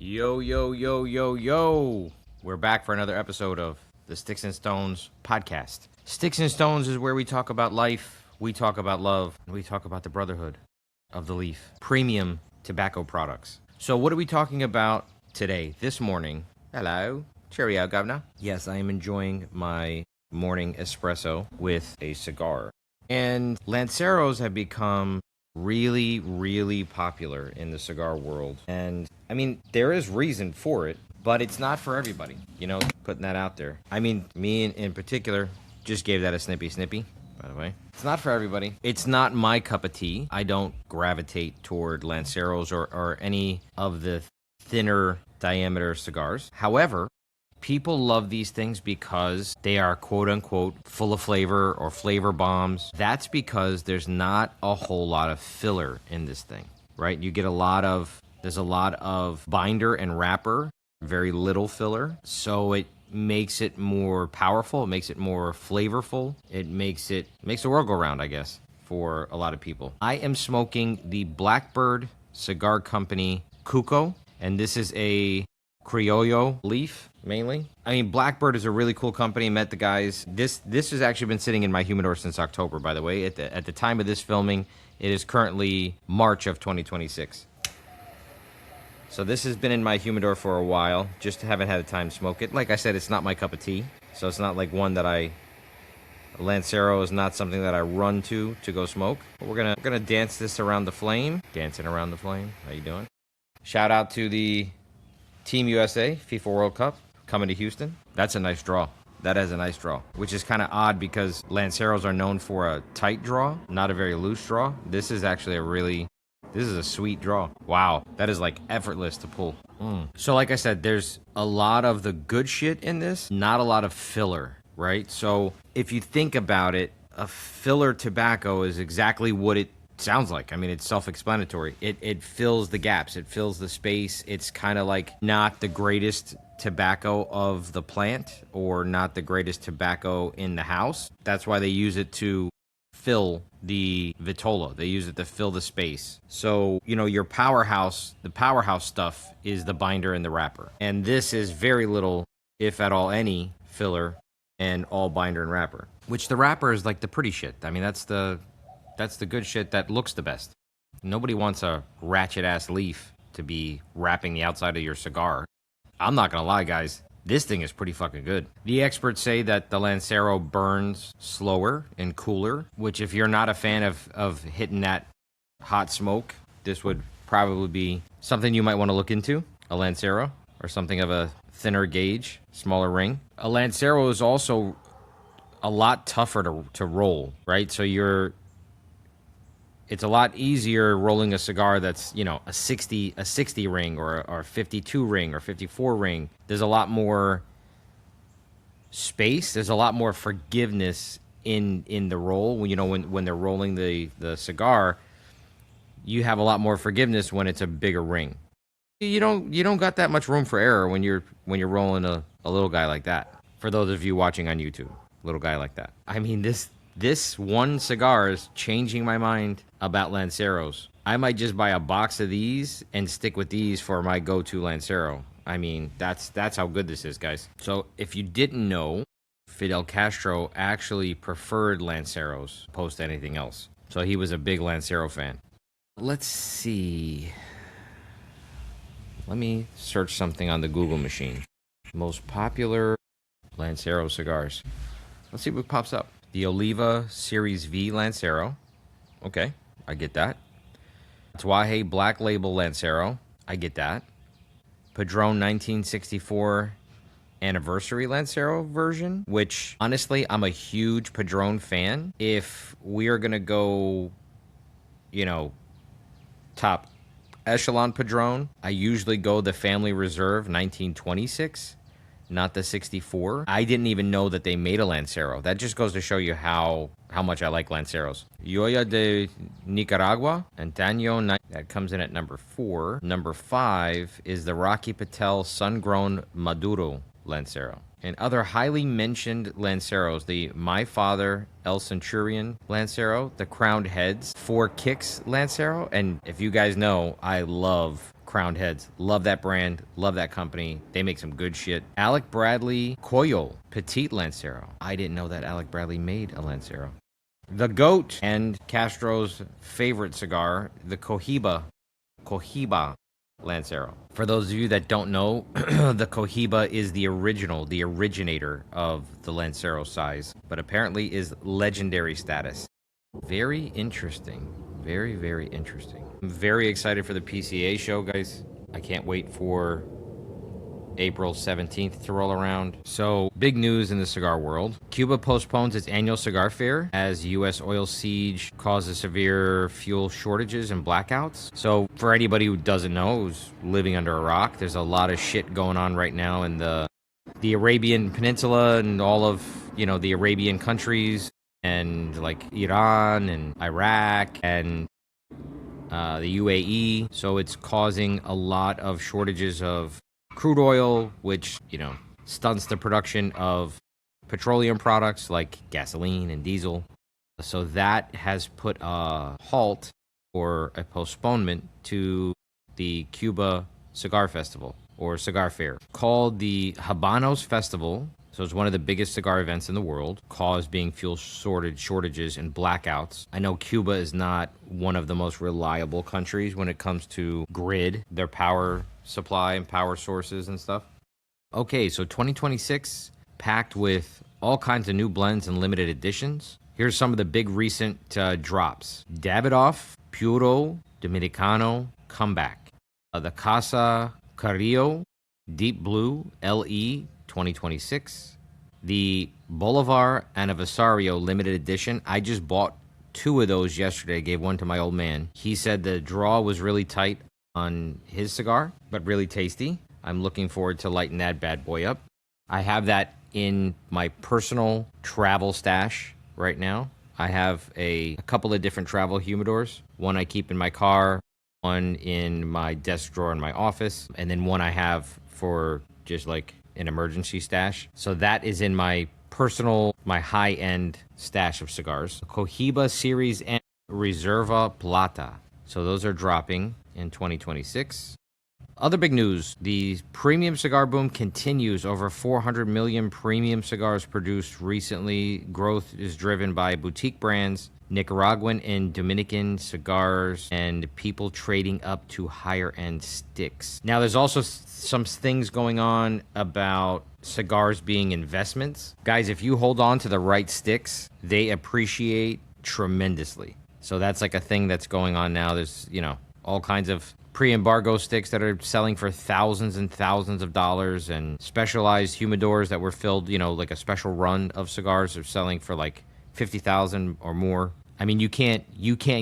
Yo, yo, yo, yo, yo. We're back for another episode of the Sticks and Stones podcast. Sticks and Stones is where we talk about life, we talk about love, and we talk about the brotherhood of the leaf. Premium tobacco products. So what are we talking about today, this morning? Hello. Cheerio, governor. Yes, I am enjoying my morning espresso with a cigar. And Lanceros have become really, really popular in the cigar world. And I mean, there is reason for it, but it's not for everybody, you know, putting that out there. I mean, me in particular just gave that a snippy, by the way. It's not for everybody. It's not my cup of tea. I don't gravitate toward Lanceros or any of the thinner diameter cigars. However, people love these things because they are quote-unquote full of flavor or flavor bombs. That's because there's not a whole lot of filler in this thing, right? You get there's a lot of binder and wrapper, very little filler. So it makes it more powerful. It makes it more flavorful. It makes the world go round, I guess, for a lot of people. I am smoking the Blackbird Cigar Company Cuco, and this is a Criollo leaf, mainly. I mean, Blackbird is a really cool company. Met the guys. This has actually been sitting in my humidor since October, by the way. At the time of this filming, it is currently March of 2026. So this has been in my humidor for a while. Just haven't had the time to smoke it. Like I said, it's not my cup of tea. So it's not like one that Lancero is not something that I run to go smoke. But we're gonna dance this around the flame. Dancing around the flame. How you doing? Shout out to the Team USA FIFA World Cup coming to Houston. That's a nice draw. That is a nice draw, which is kind of odd because Lanceros are known for a tight draw, not a very loose draw. This is actually this is a sweet draw. Wow, that is like effortless to pull. So like I said, there's a lot of the good shit in this, not a lot of filler, right? So if you think about it, a filler tobacco is exactly what it sounds like. I mean, it's self-explanatory. It fills the gaps. It fills the space. It's kind of like not the greatest tobacco of the plant or not the greatest tobacco in the house. That's why they use it to fill the vitola. They use it to fill the space. So, you know, the powerhouse stuff is the binder and the wrapper. And this is very little, if at all any, filler and all binder and wrapper. Which the wrapper is like the pretty shit. I mean, that's the good shit that looks the best. Nobody wants a ratchet-ass leaf to be wrapping the outside of your cigar. I'm not gonna lie, guys. This thing is pretty fucking good. The experts say that the Lancero burns slower and cooler, which if you're not a fan of hitting that hot smoke, this would probably be something you might want to look into, a Lancero, or something of a thinner gauge, smaller ring. A Lancero is also a lot tougher to roll, right? So it's a lot easier rolling a cigar that's, you know, a 60 ring or a 52 ring or 54 ring. There's a lot more space. There's a lot more forgiveness in the roll. You know, when they're rolling the cigar, you have a lot more forgiveness when it's a bigger ring. You don't got that much room for error when you're rolling a little guy like that. For those of you watching on YouTube, little guy like that. I mean, this one cigar is changing my mind about Lanceros. I might just buy a box of these and stick with these for my go-to Lancero. I mean, that's how good this is, guys. So if you didn't know, Fidel Castro actually preferred Lanceros opposed to anything else. So he was a big Lancero fan. Let's see. Let me search something on the Google machine. Most popular Lancero cigars. Let's see what pops up. The Oliva Series V Lancero. Okay, I get that. Tuaje Black Label Lancero. I get that. Padron 1964 Anniversary Lancero version, which, honestly, I'm a huge Padron fan. If we are going to go, you know, top echelon Padron, I usually go the Family Reserve 1926. Not the 64. I didn't even know that they made a Lancero. That just goes to show you how much I like Lanceros. Yoya de Nicaragua, Antaño, that comes in at number 4. Number 5 is the Rocky Patel Sun-Grown Maduro Lancero. And other highly mentioned Lanceros, the My Father El Centurion Lancero, the Crowned Heads 4 Kicks Lancero. And if you guys know, I love crowned heads. Love that brand. Love that company. They make some good shit. Alec Bradley Coyol Petite Lancero. I didn't know that Alec Bradley made a Lancero. The GOAT and Castro's favorite cigar, the Cohiba Lancero. For those of you that don't know, the Cohiba is the originator of the Lancero size, but apparently is legendary status. Very interesting. Very, very interesting. I'm very excited for the PCA show, guys. I can't wait for April 17th to roll around. So, big news in the cigar world. Cuba postpones its annual cigar fair as U.S. oil siege causes severe fuel shortages and blackouts. So, for anybody who doesn't know, who's living under a rock, there's a lot of shit going on right now in the Arabian Peninsula and all of, the Arabian countries and like Iran and Iraq and the UAE. So, it's causing a lot of shortages of crude oil, which, stunts the production of petroleum products like gasoline and diesel. So that has put a halt or a postponement to the Cuba Cigar Festival or Cigar Fair, called the Habanos Festival. So it's one of the biggest cigar events in the world, cause being fuel shortages and blackouts. I know Cuba is not one of the most reliable countries when it comes to grid, their power supply and power sources and stuff. Okay, so 2026 packed with all kinds of new blends and limited editions. Here's some of the big recent drops. Davidoff Puro Dominicano Comeback. The Casa Carrillo Deep Blue LE 2026. The Bolivar Aniversario limited edition. I just bought 2 of those yesterday. Gave one to my old man. He said the draw was really tight on his cigar, but really tasty. I'm looking forward to lighting that bad boy up. I have that in my personal travel stash right now. I have a couple of different travel humidors. One I keep in my car, one in my desk drawer in my office, and then one I have for just like an emergency stash. So that is in my personal, my high-end stash of cigars. Cohiba Series and Reserva Plata. So those are dropping in 2026. Other big news, the premium cigar boom continues. Over 400 million premium cigars produced recently. Growth is driven by boutique brands, Nicaraguan and Dominican cigars, and people trading up to higher end sticks. Now, there's also some things going on about cigars being investments. Guys, if you hold on to the right sticks, they appreciate tremendously. So that's like a thing that's going on now. There's, all kinds of pre-embargo sticks that are selling for thousands and thousands of dollars, and specialized humidors that were filled, like a special run of cigars are selling for like 50,000 or more. I mean, you can't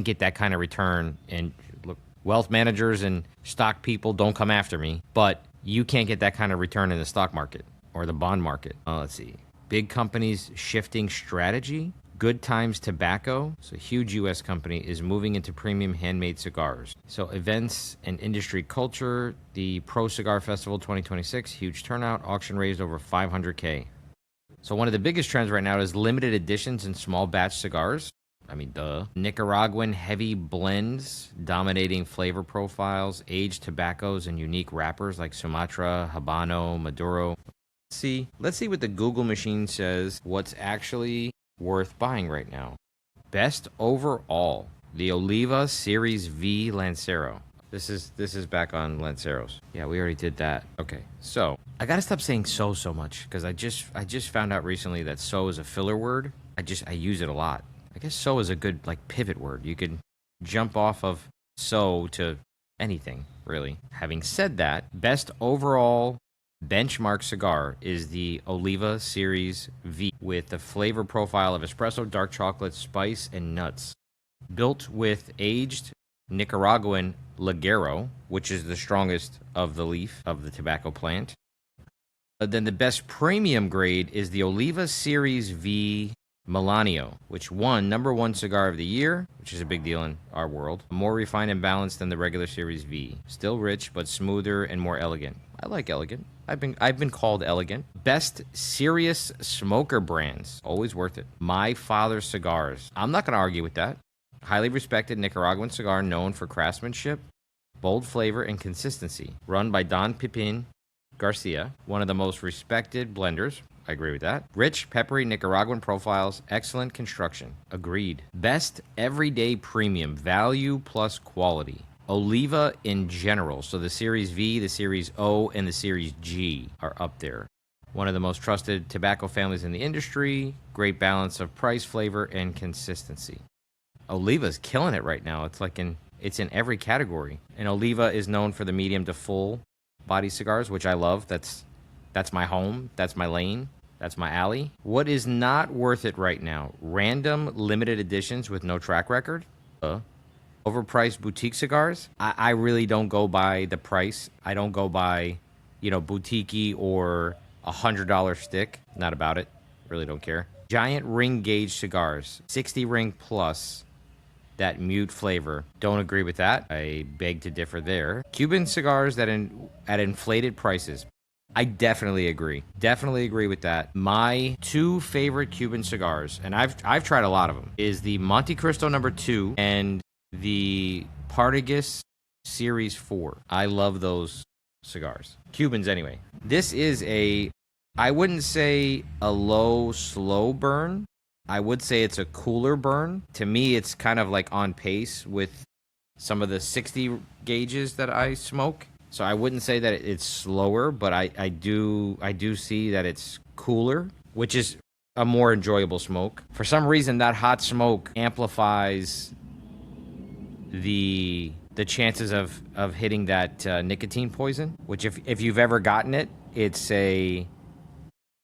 get that kind of return. And look, wealth managers and stock people, don't come after me, but you can't get that kind of return in the stock market or the bond market. Let's see. Big companies shifting strategy. Good Times Tobacco, so a huge U.S. company, is moving into premium handmade cigars. So events and industry culture, the Pro Cigar Festival 2026, huge turnout, auction raised over $500K. So one of the biggest trends right now is limited editions and small batch cigars. I mean, duh. Nicaraguan heavy blends dominating flavor profiles, aged tobaccos, and unique wrappers like Sumatra, Habano, Maduro. Let's see what the Google machine says, what's actually worth buying right now. Best overall, the Oliva Series V Lancero. This is back on Lanceros. Yeah, we already did that. Okay, so I gotta stop saying so much, because I just found out recently that so is a filler word. I use it a lot. I guess so is a good like pivot word. You can jump off of so to anything, really. Having said that, best overall benchmark cigar is the Oliva Series V with the flavor profile of espresso, dark chocolate, spice, and nuts. Built with aged Nicaraguan Ligero, which is the strongest of the leaf of the tobacco plant. But then the best premium grade is the Oliva Series V Melanio, which won #1 cigar of the year, which is a big deal in our world. More refined and balanced than the regular Series V. Still rich, but smoother and more elegant. I like elegant. I've been called elegant. Best serious smoker brands. Always worth it. My Father Cigars. I'm not going to argue with that. Highly respected Nicaraguan cigar known for craftsmanship bold flavor and consistency. Run by Don Pipin Garcia, one of the most respected blenders. I agree with that. Rich, peppery Nicaraguan profiles, excellent construction. Agreed. Best everyday premium, value plus quality. Oliva in general, so the Series V, the Series O, and the Series G are up there. One of the most trusted tobacco families in the industry. Great balance of price, flavor, and consistency. Oliva's killing it right now. It's in every category. And Oliva is known for the medium to full body cigars, which I love. That's my home. That's my lane. That's my alley. What is not worth it right now? Random limited editions with no track record. Overpriced boutique cigars. I really don't go by the price. I don't go by, boutique or $100 stick. Not about it. Really don't care. Giant ring gauge cigars. 60 ring plus. That mute flavor. Don't agree with that. I beg to differ there. Cuban cigars at inflated prices. I definitely agree. Definitely agree with that. My two favorite Cuban cigars, and I've tried a lot of them, is the Monte Cristo number 2 and the Partagas Series 4. I love those cigars. Cubans anyway. This is I wouldn't say a low, slow burn. I would say it's a cooler burn. To me, it's kind of like on pace with some of the 60 gauges that I smoke. So I wouldn't say that it's slower, but I do see that it's cooler, which is a more enjoyable smoke. For some reason, that hot smoke amplifies the chances of hitting that nicotine poison, which if you've ever gotten it, it's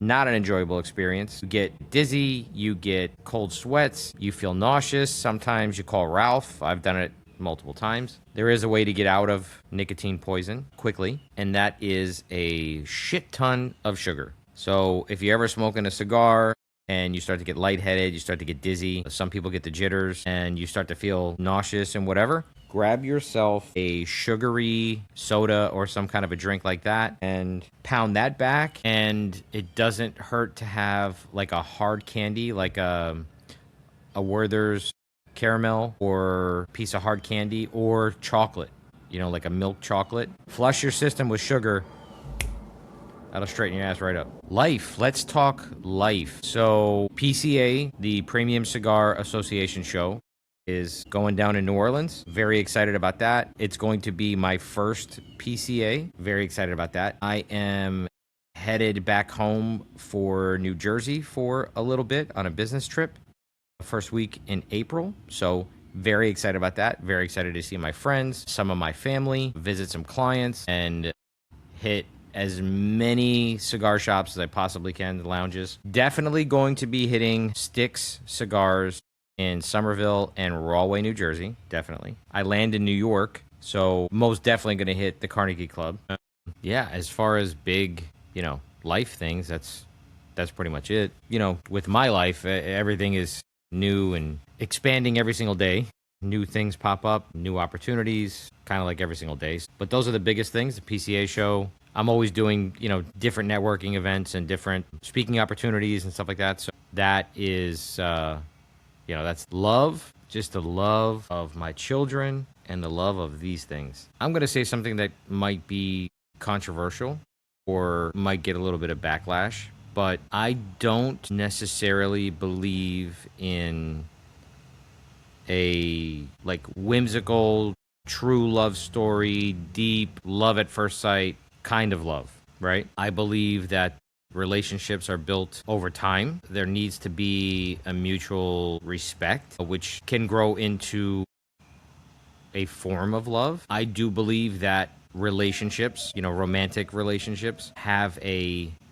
not an enjoyable experience. You get dizzy, you get cold sweats, you feel nauseous. Sometimes you call Ralph. I've done it multiple times. There is a way to get out of nicotine poison quickly, and that is a shit ton of sugar. So if you're ever smoking a cigar and you start to get lightheaded, you start to get dizzy, some people get the jitters, and you start to feel nauseous and whatever, grab yourself a sugary soda or some kind of a drink like that and pound that back. And it doesn't hurt to have like a hard candy, like a Werther's caramel or piece of hard candy or chocolate, like a milk chocolate. Flush your system with sugar. That'll straighten your ass right up. Life. Let's talk life. So PCA, the Premium Cigar Association show, is going down in New Orleans. Very excited about that. It's going to be my first PCA. Very excited about that. I am headed back home for New Jersey for a little bit on a business trip. First week in April. So very excited about that. Very excited to see my friends, some of my family, visit some clients, and hit as many cigar shops as I possibly can, lounges. Definitely going to be hitting Sticks Cigars in Somerville and Rahway, New Jersey. Definitely. I land in New York, so most definitely going to hit the Carnegie Club. Yeah, as far as big, life things, that's pretty much it. With my life, everything is new and expanding every single day. New things pop up, new opportunities, kind of like every single day. But those are the biggest things. The PCA show. I'm always doing, different networking events and different speaking opportunities and stuff like that. So that is, that's love, just the love of my children and the love of these things. I'm going to say something that might be controversial or might get a little bit of backlash, but I don't necessarily believe in a whimsical, true love story, deep love at first sight kind of love, right? I believe that relationships are built over time. There needs to be a mutual respect, which can grow into a form of love. I do believe that relationships, romantic relationships,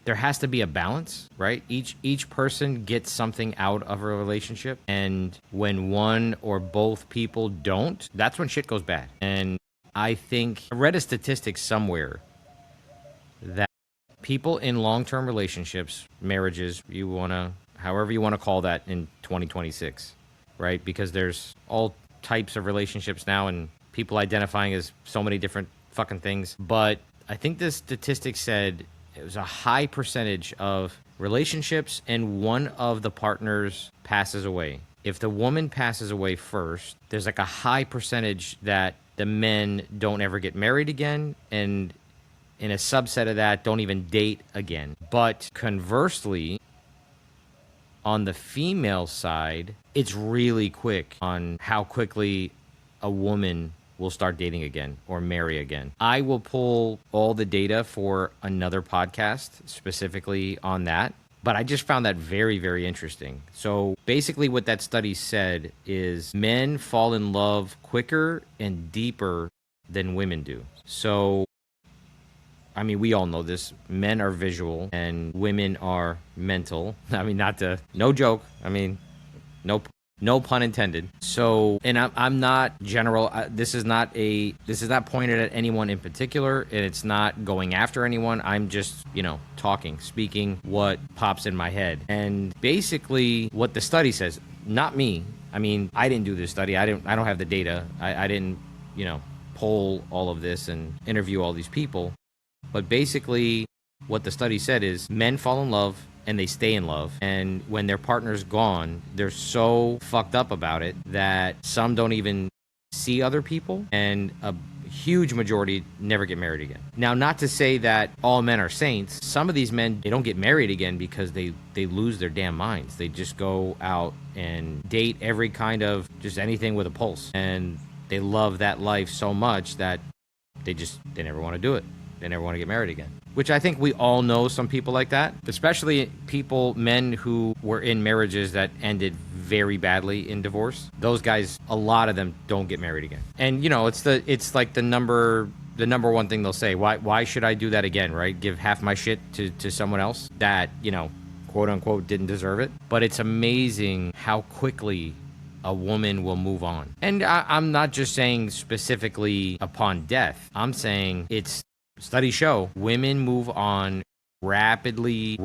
there has to be a balance, right? Each person gets something out of a relationship, and when one or both people don't, that's when shit goes bad. And I read a statistic somewhere that people in long-term relationships, marriages, however you want to call that in 2026, right? Because there's all types of relationships now and people identifying as so many different fucking things. But I think this statistic said it was a high percentage of relationships and one of the partners passes away. If the woman passes away first, there's a high percentage that the men don't ever get married again, and in a subset of that, don't even date again. But conversely, on the female side, it's really quick on how quickly a woman will start dating again or marry again. I will pull all the data for another podcast specifically on that, but I just found that very, very interesting. So basically what that study said is men fall in love quicker and deeper than women do. So I mean, we all know this. Men are visual and women are mental. I mean, no joke. I mean, no pun intended. So, and I'm not general. This is not pointed at anyone in particular, and it's not going after anyone. I'm just, speaking what pops in my head. And basically what the study says, not me. I mean, I didn't do this study. I don't have the data. I didn't, poll all of this and interview all these people. But basically, what the study said is men fall in love and they stay in love. And when their partner's gone, they're so fucked up about it that some don't even see other people, and a huge majority never get married again. Now, not to say that all men are saints. Some of these men, they don't get married again because they lose their damn minds. They just go out and date every kind of, just anything with a pulse. And they love that life so much that they never want to do it. They never want to get married again. Which I think we all know some people like that, especially men who were in marriages that ended very badly in divorce. Those guys, a lot of them don't get married again. And it's like the number one thing they'll say. Why should I do that again, right? Give half my shit to someone else that, quote unquote didn't deserve it. But it's amazing how quickly a woman will move on. And I'm not just saying specifically upon death. I'm saying studies show women move on rapidly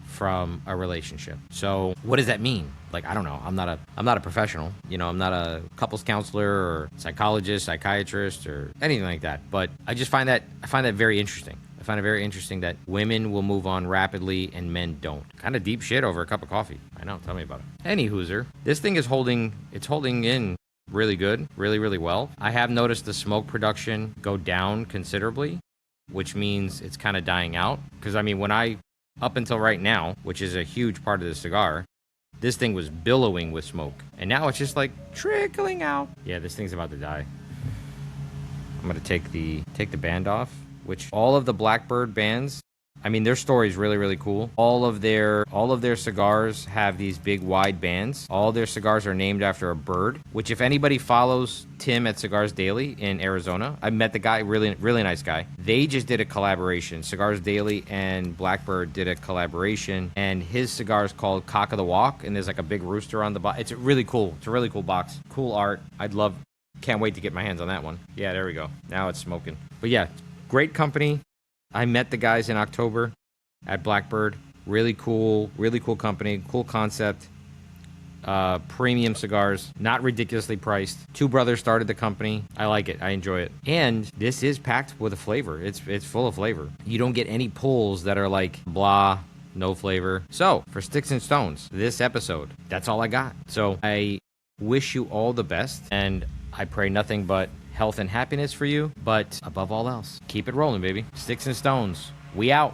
from a relationship. So what does that mean? Like, I don't know. I'm not a professional. I'm not a couples counselor or psychologist, psychiatrist, or anything like that. But I find that very interesting. I find it very interesting that women will move on rapidly and men don't. Kind of deep shit over a cup of coffee. I know. Tell me about it. Any hooser. This thing is holding in really good, really, really well. I have noticed the smoke production go down considerably, which means it's kind of dying out. Because, I mean, up until right now, which is a huge part of the cigar, this thing was billowing with smoke. And now it's just like trickling out. Yeah, this thing's about to die. I'm going to take the band off, which all of the Blackbird bands, I mean, their story is really, really cool. All of their cigars have these big wide bands. All their cigars are named after a bird, which if anybody follows Tim at Cigars Daily in Arizona, I met the guy, really, really nice guy. They just did a collaboration. Cigars Daily and Blackbird did a collaboration, and his cigar is called Cock of the Walk, and there's like a big rooster on the box. It's really cool. It's a really cool box. Cool art. Can't wait to get my hands on that one. Yeah, there we go. Now it's smoking. But yeah, great company. I met the guys in October at Blackbird. Really cool company, cool concept. Premium cigars, not ridiculously priced. Two brothers started the company. I like it. I enjoy it. And this is packed with a flavor. It's full of flavor. You don't get any pulls that are like blah, no flavor. So, for Sticks and Stones, this episode, that's all I got. So, I wish you all the best, and I pray nothing but health and happiness for you, but above all else, keep it rolling, baby. Sticks and Stones, we out.